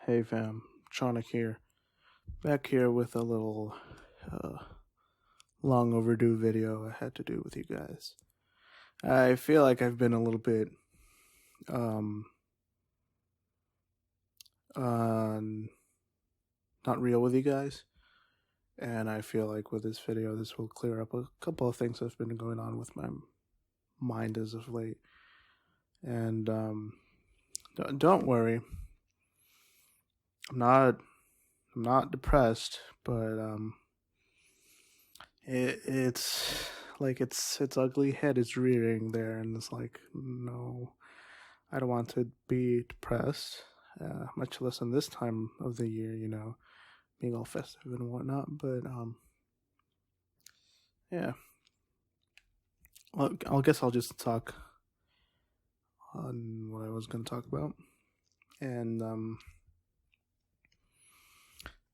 Hey fam, Tronic here. Back here with a little long overdue video I had to do with you guys. I feel like I've been a little bit um uh not real with you guys. And I feel like with this video this will clear up a couple of things that's been going on with my mind as of late. And don't worry. I'm not depressed, but it's like its ugly head is rearing there, and it's like, no, I don't want to be depressed, much less in this time of the year, being all festive and whatnot. But yeah, well, I guess I'll just talk on what I was going to talk about, and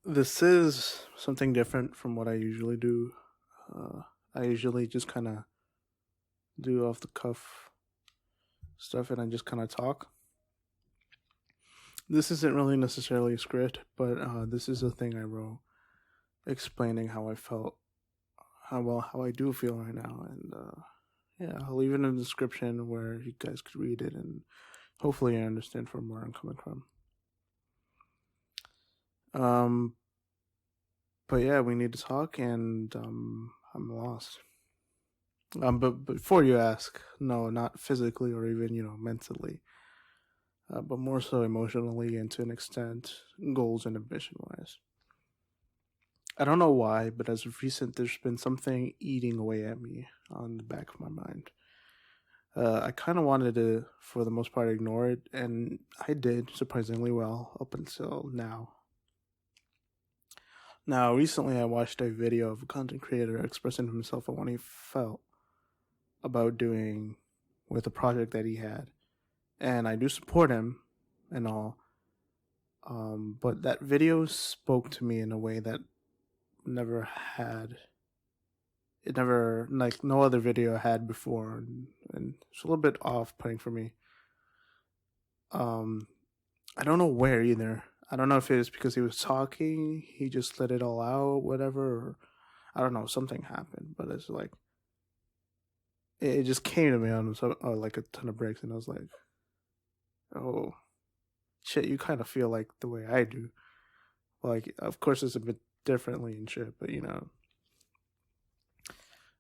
this is something different from what I usually do. I usually just kind of do off the cuff stuff and I just kind of talk. This isn't really necessarily a script, but this is a thing I wrote explaining how I felt, how I do feel right now. And yeah, I'll leave it in the description where you guys could read it and hopefully you understand from where I'm coming from. But yeah, we need to talk, and I'm lost. But before you ask, no, not physically or even mentally, but more so emotionally and to an extent, goals and ambition wise. I don't know why, but as of recent, there's been something eating away at me on the back of my mind. I kind of wanted to, for the most part, ignore it, and I did surprisingly well up until now. Now, recently I watched a video of a content creator expressing himself on what he felt about doing with a project that he had. And I do support him and all. But that video spoke to me in a way that no other video had before. And it's a little bit off-putting for me. I don't know where either. I don't know if it was because he was talking, he just let it all out, whatever, or I don't know, something happened, but it's like, it just came to me on like a ton of breaks, and I was like, oh, shit, you kind of feel like the way I do. Like, of course it's a bit differently and shit, but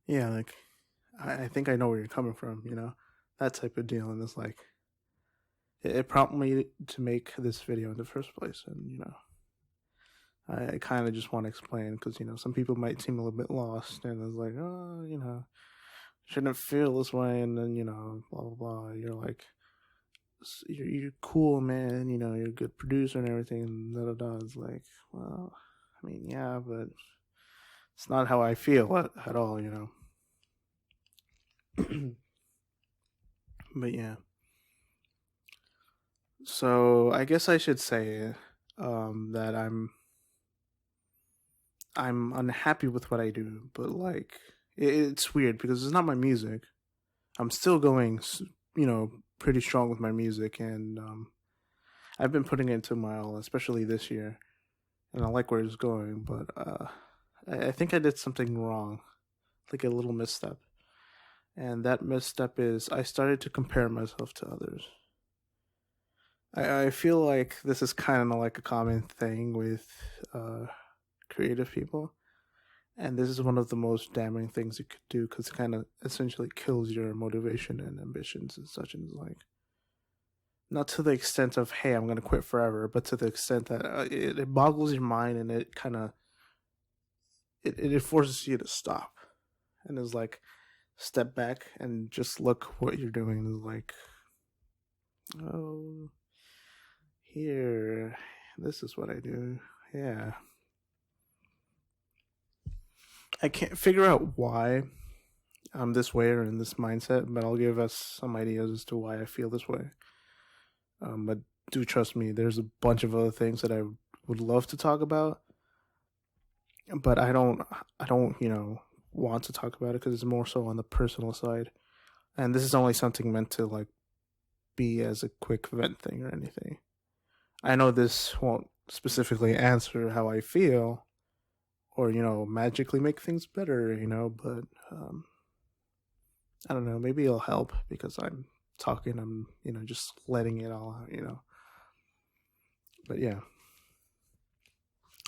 yeah, like, I think I know where you're coming from, that type of deal, and it's like, it prompted me to make this video in the first place, and I kind of just want to explain because some people might seem a little bit lost, and it's like, oh, shouldn't feel this way, and then blah blah blah. You're like, you're cool, man. You're a good producer and everything. And da da da. It's like, well, I mean, yeah, but it's not how I feel at all, But yeah. So I guess I should say that I'm unhappy with what I do, but like it's weird because it's not my music. I'm still going, pretty strong with my music, and I've been putting it into my all, especially this year, and I like where it's going. But I think I did something wrong, like a little misstep, and that misstep is I started to compare myself to others. I feel like this is kind of like a common thing with creative people. And this is one of the most damning things you could do because it kind of essentially kills your motivation and ambitions and such. And it's like, not to the extent of, hey, I'm going to quit forever, but to the extent that it boggles your mind and it kind of, it forces you to stop. And it's like, step back and just look what you're doing. And it's like, oh, here, this is what I do. Yeah. I can't figure out why I'm this way or in this mindset, but I'll give us some ideas as to why I feel this way. But do trust me, there's a bunch of other things that I would love to talk about, but I don't, want to talk about it because it's more so on the personal side. And this is only something meant to like be as a quick vent thing or anything. I know this won't specifically answer how I feel or, magically make things better, but I don't know, maybe it'll help because I'm talking, I'm, just letting it all out. But yeah,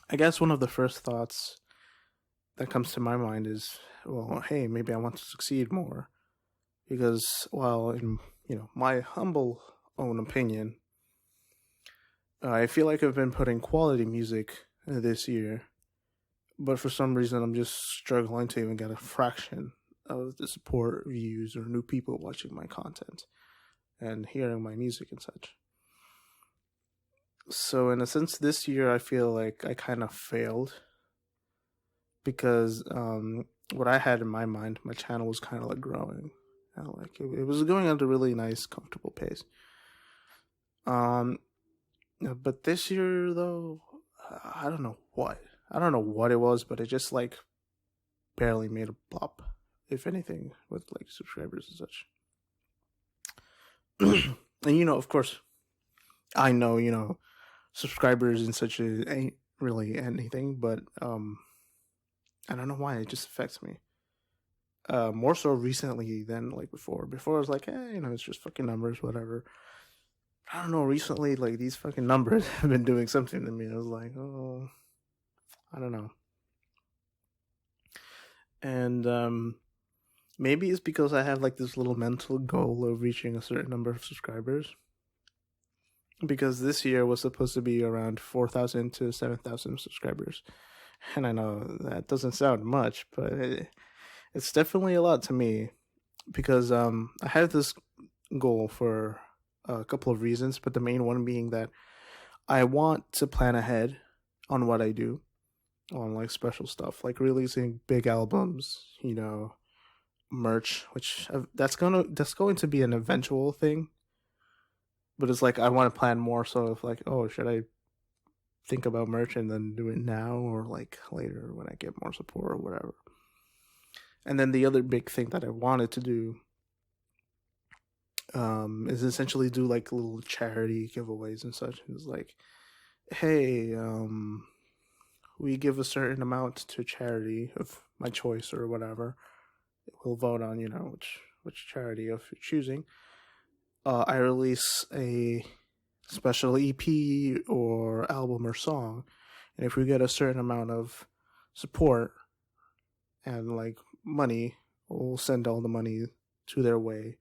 I guess one of the first thoughts that comes to my mind is, well, hey, maybe I want to succeed more because, well, in my humble own opinion, I feel like I've been putting quality music this year, but for some reason I'm just struggling to even get a fraction of the support, views, or new people watching my content and hearing my music and such. So in a sense, this year I feel like I kind of failed because what I had in my mind, my channel was kind of like growing, like it was going at a really nice, comfortable pace. But this year though, I don't know what. I don't know what it was, but it just like barely made a pop, if anything, with like subscribers and such. And of course, I know, subscribers and such ain't really anything, but I don't know why it just affects me. More so recently than like before. Before I was like, it's just fucking numbers, whatever. I don't know, recently like these fucking numbers have been doing something to me. I was like, oh, I don't know. And maybe it's because I have like this little mental goal of reaching a certain number of subscribers. Because this year was supposed to be around 4,000 to 7,000 subscribers. And I know that doesn't sound much, but it's definitely a lot to me. Because I had this goal for a couple of reasons, but the main one being that I want to plan ahead on what I do, on like special stuff, like releasing big albums, merch, which that's going to be an eventual thing. But it's like I want to plan more so of like, oh, should I think about merch and then do it now or like later when I get more support or whatever. And then the other big thing that I wanted to do is essentially do like little charity giveaways and such. It's like, hey, we give a certain amount to charity of my choice or whatever. We'll vote on, which charity of your choosing. I release a special EP or album or song, and if we get a certain amount of support and like money, we'll send all the money to their way,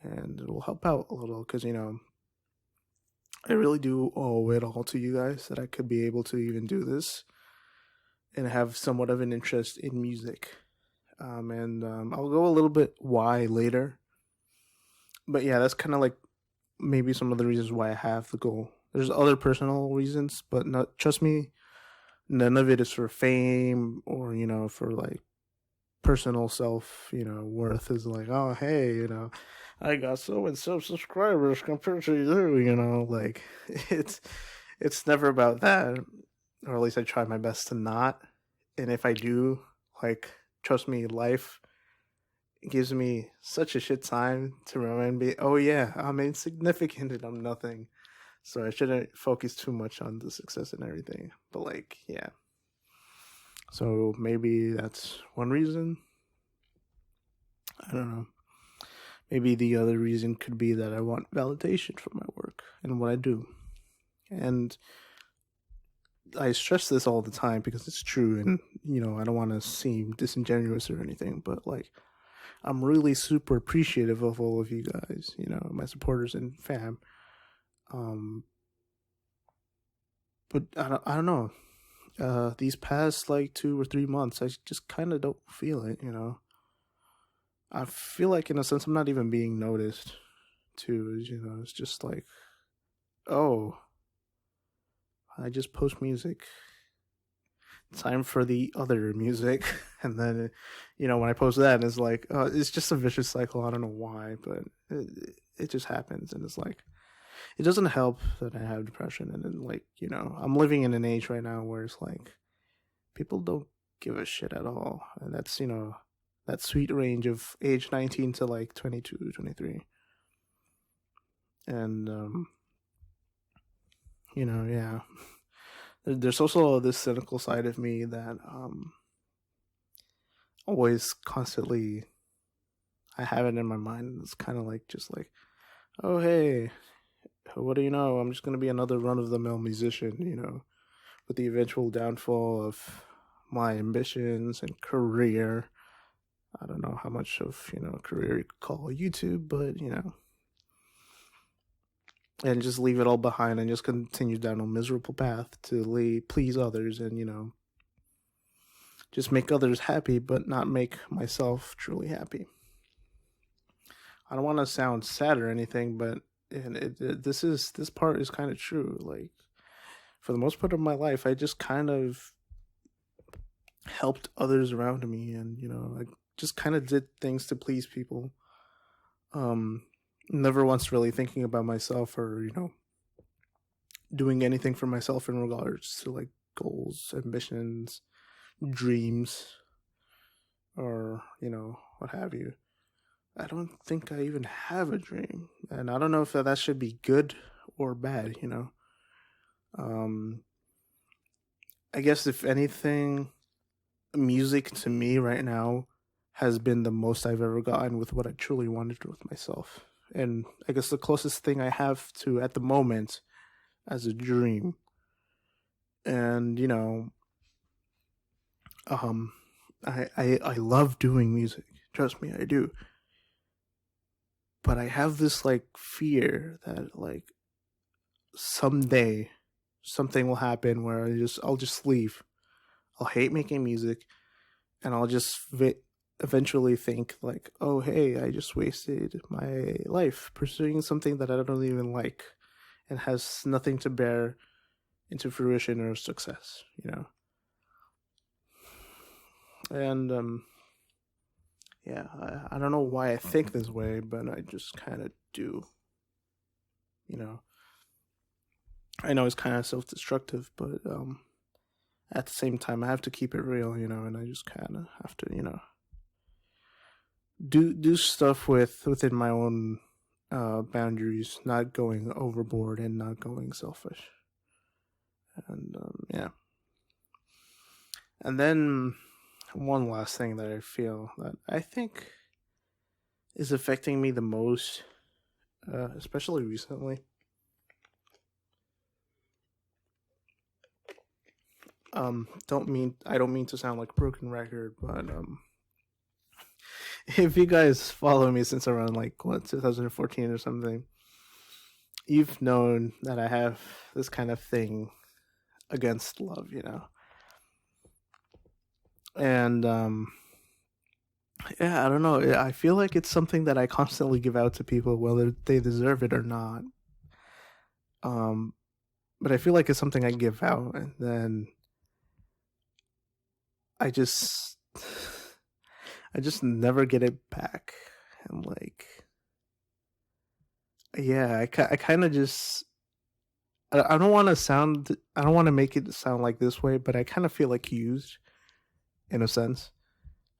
and it will help out a little because I really do owe it all to you guys that I could be able to even do this and have somewhat of an interest in music. And I'll go a little bit why later. But yeah, that's kind of like maybe some of the reasons why I have the goal. There's other personal reasons, but not, trust me, none of it is for fame or, for like personal self, worth is like, oh, hey, I got so and so subscribers compared to you, like it's never about that, or at least I try my best to not. And if I do, like, trust me, life gives me such a shit time to remind me, oh yeah, I'm insignificant and I'm nothing. So I shouldn't focus too much on the success and everything. But like, yeah. So maybe that's one reason. I don't know. Maybe the other reason could be that I want validation from my work and what I do. And I stress this all the time because it's true, and I don't want to seem disingenuous or anything, but like, I'm really super appreciative of all of you guys, my supporters and fam. But I don't know. These past like 2 or 3 months, I just kind of don't feel it. I feel like in a sense I'm not even being noticed. Too, it's just like, oh, I just post music. Time for the other music. And then when I post that, it's like, it's just a vicious cycle. I don't know why, but it just happens. And it's like, it doesn't help that I have depression. And then like, I'm living in an age right now where it's like people don't give a shit at all. And that's that sweet range of age 19 to like 22, 23. And Yeah. There's also this cynical side of me that always constantly I have it in my mind. It's kind of like just like, oh hey, what do you know? I'm just gonna be another run of the mill musician, with the eventual downfall of my ambitions and career. I don't know how much of a career you could call YouTube, but and just leave it all behind and just continue down a miserable path to please others and just make others happy, but not make myself truly happy. I don't want to sound sad or anything, but this part is kind of true. Like for the most part of my life, I just kind of helped others around me, and I just kind of did things to please people. Never once really thinking about myself or doing anything for myself in regards to like goals, ambitions, dreams, or what have you. I don't think I even have a dream, and I don't know if that should be good or bad. I guess if anything, music to me right now has been the most I've ever gotten with what I truly wanted to do with myself. And I guess the closest thing I have to at the moment as a dream. And I love doing music. Trust me, I do. But I have this like fear that like someday something will happen where I'll just leave. I'll hate making music, and I'll just eventually think like, oh hey, I just wasted my life pursuing something that I don't even like and has nothing to bear into fruition or success. And yeah, I don't know why I think this way, but I just kind of do. I know it's kind of self-destructive, but at the same time, I have to keep it real, and I just kind of have to, do stuff within my own boundaries, not going overboard and not going selfish. And yeah. And then one last thing that I feel that I think is affecting me the most, especially recently. I don't mean to sound like a broken record, but if you guys follow me since around like 2014 or something, you've known that I have this kind of thing against love, and yeah, I don't know. I feel like it's something that I constantly give out to people, whether they deserve it or not. But I feel like it's something I give out, and then I just never get it back. And like, yeah, I kind of just, I don't want to make it sound like this way, but I kind of feel like used in a sense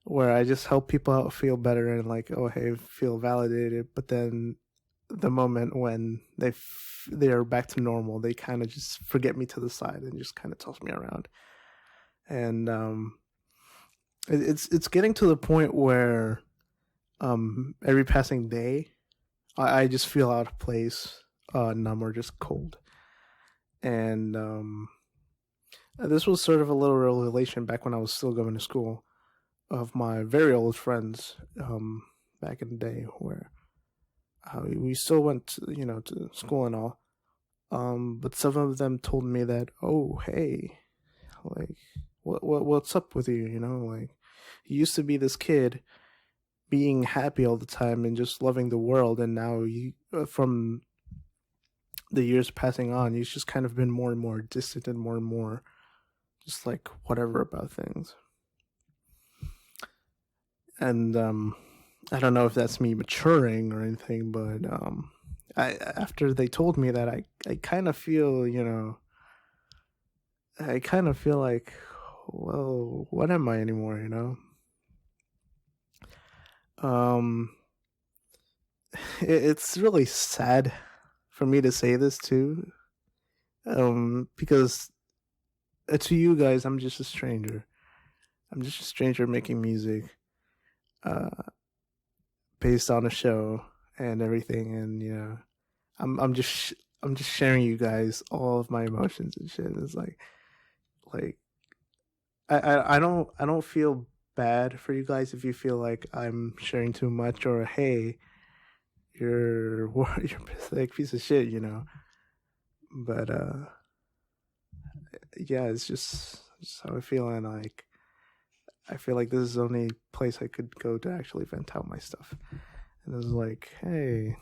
where I just help people out feel better and like, oh, hey, feel validated. But then the moment when they are back to normal, they kind of just forget me to the side and just kind of toss me around. And it's getting to the point where every passing day I just feel out of place, numb or just cold. And this was sort of a little revelation back when I was still going to school of my very old friends back in the day where we still went to school and all. But some of them told me that, oh, hey, like, what's up with you? Like, you used to be this kid being happy all the time and just loving the world, and now you, from the years passing on, you've just kind of been more and more distant and more just like whatever about things. And I don't know if that's me maturing or anything, but after they told me that, I kind of feel, I kind of feel like, well, what am I anymore, it's really sad for me to say this too, Because to you guys, I'm just a stranger. I'm just a stranger making music, uh, based on a show and everything, and I'm I'm just sharing you guys all of my emotions and shit. It's like I don't feel bad for you guys if you feel like I'm sharing too much, or hey, you're a pathetic piece of shit, But yeah, it's just how I feel, and like I feel like this is the only place I could go to actually vent out my stuff. And it's like, hey,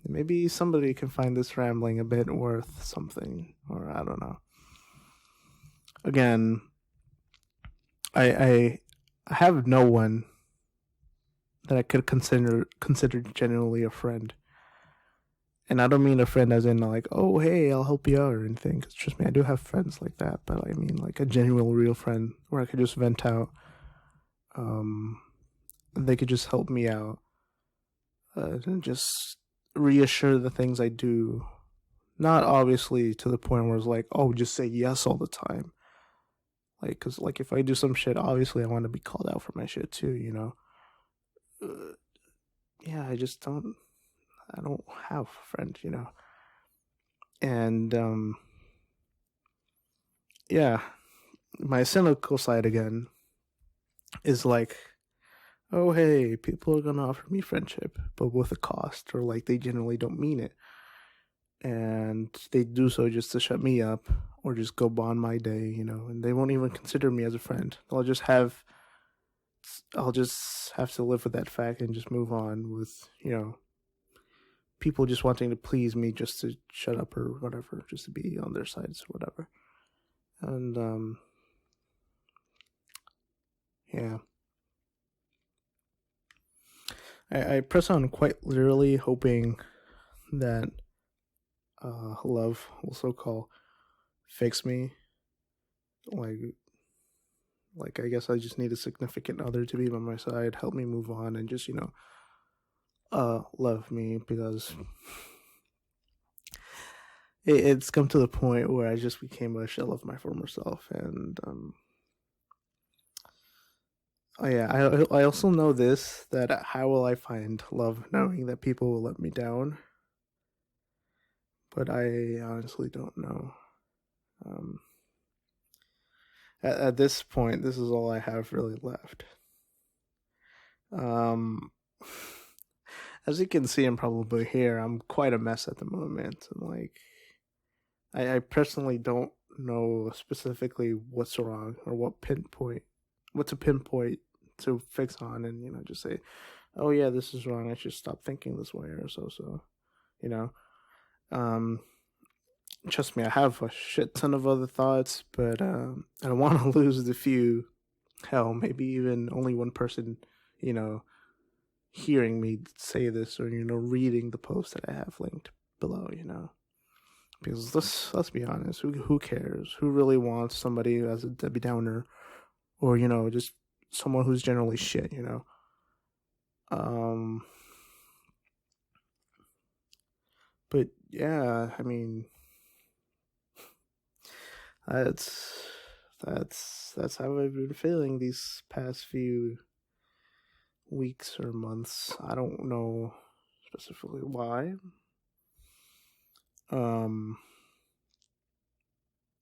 maybe somebody can find this rambling a bit worth something, or I don't know. Again, I have no one that I could consider genuinely a friend. And I don't mean a friend as in like, oh hey, I'll help you out or anything. Cause trust me, I do have friends like that. But I mean like a genuine, real friend where I could just vent out. Um, they could just help me out, and just reassure the things I do. Not obviously to the point where it's like, oh, just say yes all the time. Like, cause like if I do some shit, obviously I want to be called out for my shit too. Yeah, I don't have a friend. And yeah, my cynical side again is like, oh hey, people are gonna offer me friendship, but with a cost, or like they generally don't mean it, and they do so just to shut me up or just go on my day, and they won't even consider me as a friend. I'll just have to live with that fact and just move on with people just wanting to please me just to shut up or whatever, just to be on their sides or whatever. And yeah. I press on quite literally hoping that love will so call fix me. Like I guess I just need a significant other to be by my side, help me move on, and just love me, because it's come to the point where I just became a shell of my former self. And oh yeah, I also know this, that how will I find love knowing that people will let me down? But I honestly don't know. Um, at this point, this is all I have really left. Um, as you can see and probably hear, I'm quite a mess at the moment. And like, I personally don't know specifically what's wrong or what to pinpoint to fix on, and just say, oh yeah, this is wrong. I should stop thinking this way or so. You know, um, trust me, I have a shit ton of other thoughts, but I don't want to lose the few. Hell, maybe even only one person, you know, hearing me say this, or reading the post that I have linked below. Because let's be honest, who cares? Who really wants somebody as a Debbie Downer, or just someone who's generally shit? But yeah, I mean, that's that's how I've been feeling these past few weeks or months. I don't know specifically why. Um,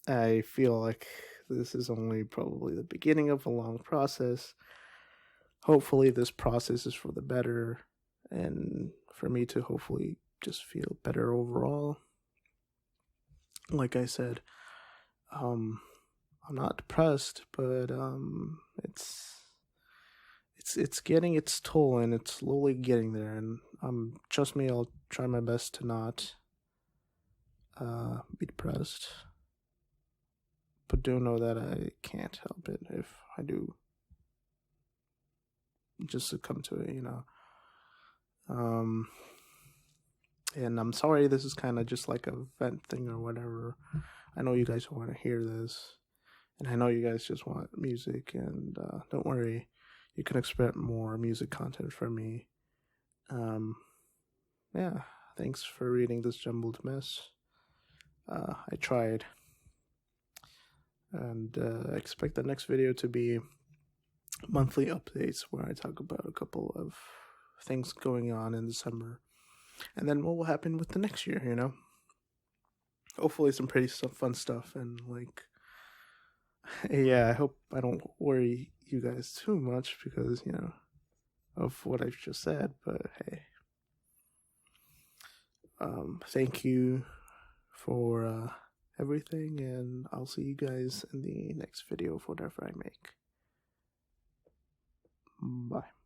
I feel like this is only probably the beginning of a long process. Hopefully, this process is for the better, and for me to hopefully just feel better overall. Like I said, I'm not depressed, but it's getting its toll, and it's slowly getting there. And trust me, I'll try my best to not be depressed, but do know that I can't help it if I do just succumb to it. And I'm sorry, this is kind of just like a vent thing or whatever. I know you guys want to hear this, and I know you guys just want music, and don't worry, you can expect more music content from me. Yeah, thanks for reading this jumbled mess. I tried. And I expect the next video to be monthly updates where I talk about a couple of things going on in December. And then what will happen with the next year, you know? Hopefully some pretty fun stuff. And like, yeah, I hope I don't worry you guys too much because, you know, of what I've just said. But hey, thank you for everything, and I'll see you guys in the next video of whatever I make. Bye.